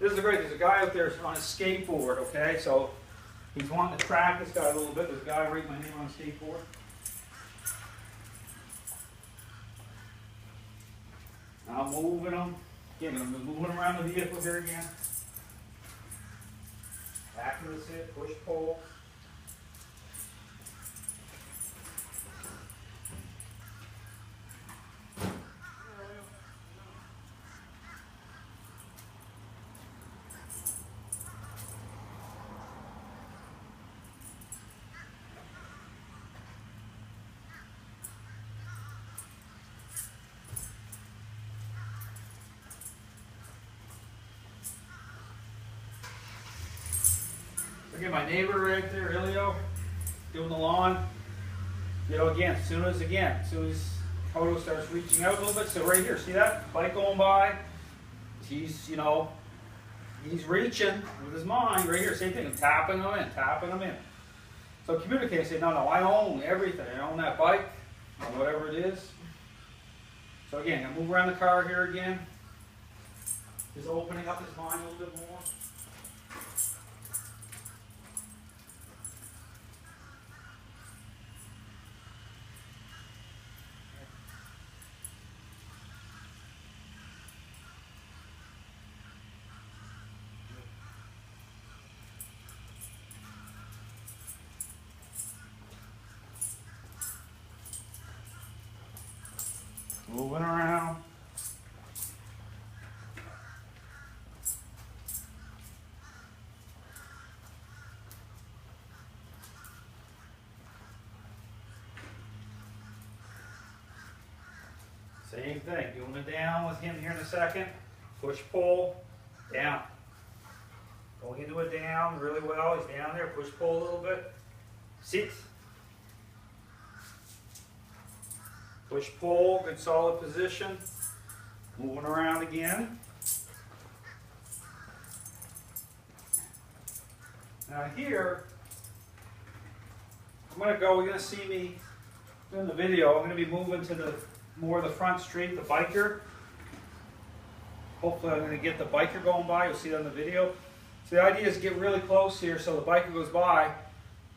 This is great. There's a guy out there on a skateboard, okay? So he's wanting to track this guy a little bit. There's a guy writing my name on a skateboard. I'm moving him. Again, I'm moving around the vehicle here again. Back to the sit, push, pull. Again, my neighbor right there, Ilio, doing the lawn. You know, again, as soon as Kota starts reaching out a little bit, so right here, see that? Bike going by. He's, you know, he's reaching with his mind right here. Same thing, I'm tapping him in, tapping him in. So communicate, say, no, I own everything. I own that bike, or whatever it is. So again, I'm move around the car here again. Just opening up his mind a little bit more. Moving around. Same thing, doing it down with him here in a second. Push, pull, down. Going into it down really well. He's down there. Push, pull a little bit. Sit. Push, pull, good solid position. Moving around again. Now here, you're going to see me in the video. I'm going to be moving to the more of the front street, the biker. Hopefully I'm going to get the biker going by. You'll see that in the video. So the idea is to get really close here so the biker goes by.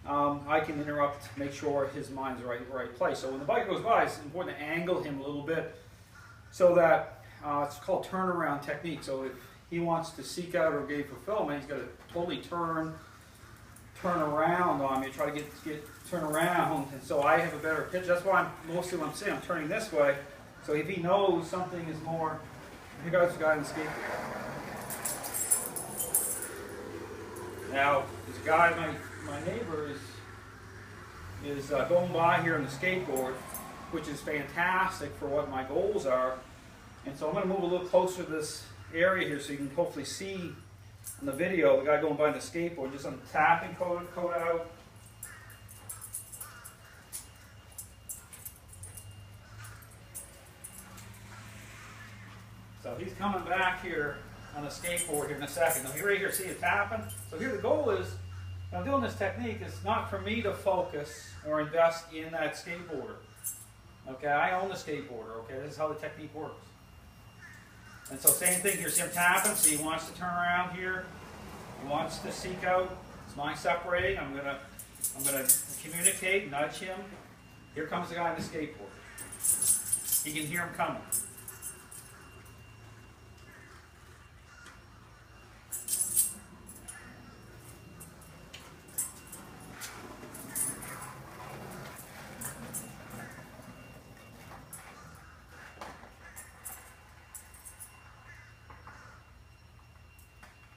I can interrupt, make sure his mind's right place. So when the biker goes by, it's important to angle him a little bit so that it's called turnaround technique. So if he wants to seek out or gain fulfillment, he's got to totally turn around on me, try to turn around. And so I have a better pitch. That's why mostly when I'm saying I'm turning this way. So if he knows something is more, here goes the guy in the skateboard. Now this guy, my neighbor is going by here on the skateboard, which is fantastic for what my goals are. And so I'm going to move a little closer to this area here so you can hopefully see in the video the guy going by on the skateboard. Just I'm tapping Kota out. So he's coming back here on the skateboard here in a second. Now right here, see it tapping? So here the goal is, I'm doing this technique, it's not for me to focus or invest in that skateboarder. Okay, I own the skateboarder, okay? This is how the technique works. And so same thing here, see him tapping, so he wants to turn around here. He wants to seek out, his mind separating. I'm gonna communicate, nudge him. Here comes the guy on the skateboard. He can hear him coming.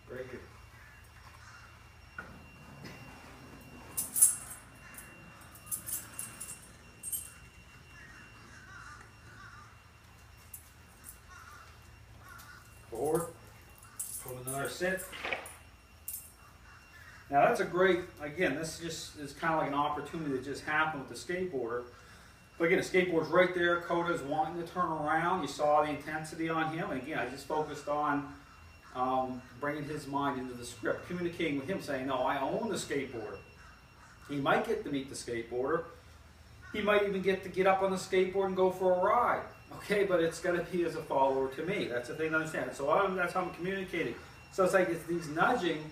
Right here. Forward. Put another sit. Now that's a great, again, this just is kind of like an opportunity that just happened with the skateboarder. But again, the skateboard's right there. Kota's wanting to turn around. You saw the intensity on him. And again, I just focused on bringing his mind into the script, communicating with him, saying, no, I own the skateboarder. He might get to meet the skateboarder. He might even get up on the skateboard and go for a ride. Okay, but it's got to be as a follower to me. That's the thing to understand. So that's how I'm communicating. So it's like these nudging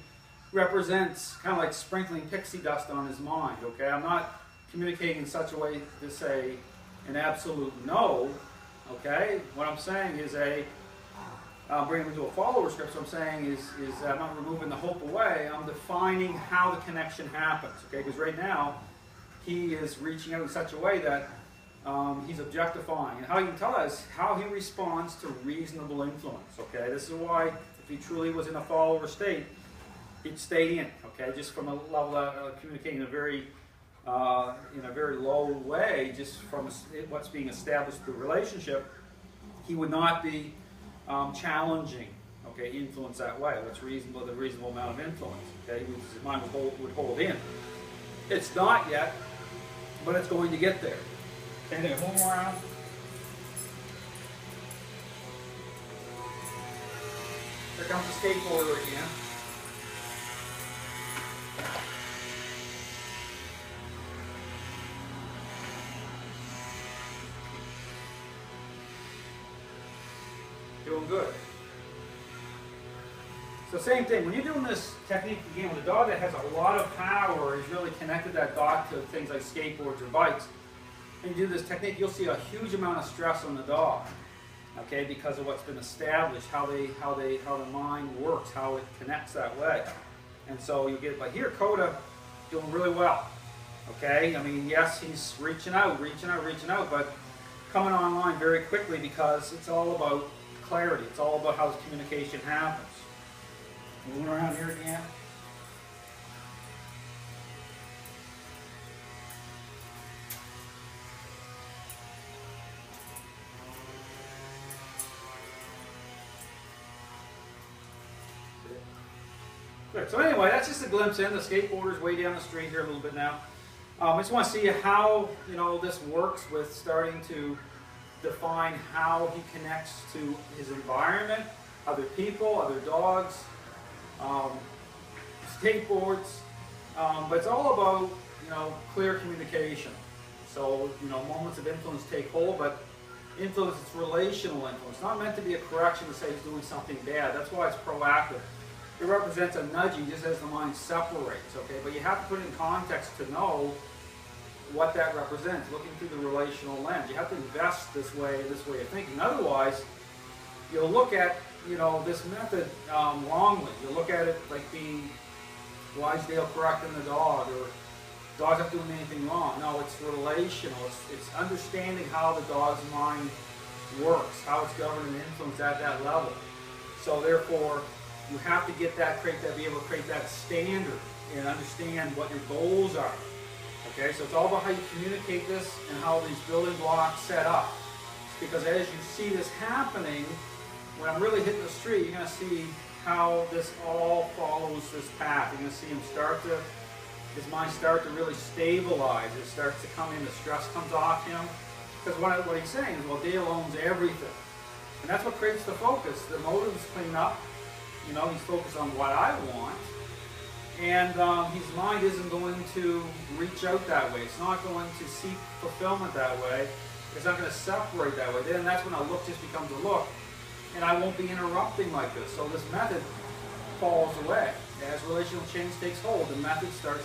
represents kind of like sprinkling pixie dust on his mind, okay? I'm not communicating in such a way to say an absolute no, okay? What I'm saying is I'll bring him into a follower script. So I'm saying is I'm not removing the hope away. I'm defining how the connection happens, okay? Because right now, he is reaching out in such a way that he's objectifying. And how you can tell us how he responds to reasonable influence, okay? This is why, if he truly was in a follower state, he'd stay in, okay? Just from a level of communicating in a very low way, just from what's being established through the relationship, he would not be challenging, okay, influence that way. That's reasonable, the reasonable amount of influence, okay? His mind would hold in. It's not yet, but it's going to get there. Okay, then move around. Here comes the skateboarder again. Doing good. So same thing, when you're doing this technique again with a dog that has a lot of power, has really connected that dog to things like skateboards or bikes, and you do this technique, you'll see a huge amount of stress on the dog, okay, because of what's been established, how the mind works, how it connects that way. And so you get, but here Kota doing really well, okay? I mean, yes, he's reaching out, but coming online very quickly because it's all about clarity. It's all about how communication happens. Moving around here again. Good. So anyway, that's just a glimpse in. The skateboarder's way down the street here a little bit now. I just want to see how this works with starting to define how he connects to his environment, other people, other dogs, skateboards, but it's all about clear communication. So moments of influence take hold, but influence is relational influence. It's not meant to be a correction to say he's doing something bad. That's why it's proactive. It represents a nudging just as the mind separates, okay? But you have to put it in context to know what that represents, looking through the relational lens. You have to invest this way of thinking. Otherwise, you'll look at this method wrongly. You'll look at it like being Lysdale correcting the dog, or dog's not doing anything wrong. No, it's relational. It's understanding how the dog's mind works, how it's governed and influenced at that level. So therefore, you have to be able to create that standard and understand what your goals are. Okay, so it's all about how you communicate this and how these building blocks set up. Because as you see this happening, when I'm really hitting the street, you're going to see how this all follows this path. You're going to see his mind start to really stabilize. It starts to come in, the stress comes off him. Because what he's saying is, well, Dale owns everything. And that's what creates the focus. The motives clean up. He's focused on what I want. And his mind isn't going to reach out that way. It's not going to seek fulfillment that way. It's not going to separate that way. Then that's when a look just becomes a look. And I won't be interrupting like this. So this method falls away. As relational change takes hold, the method starts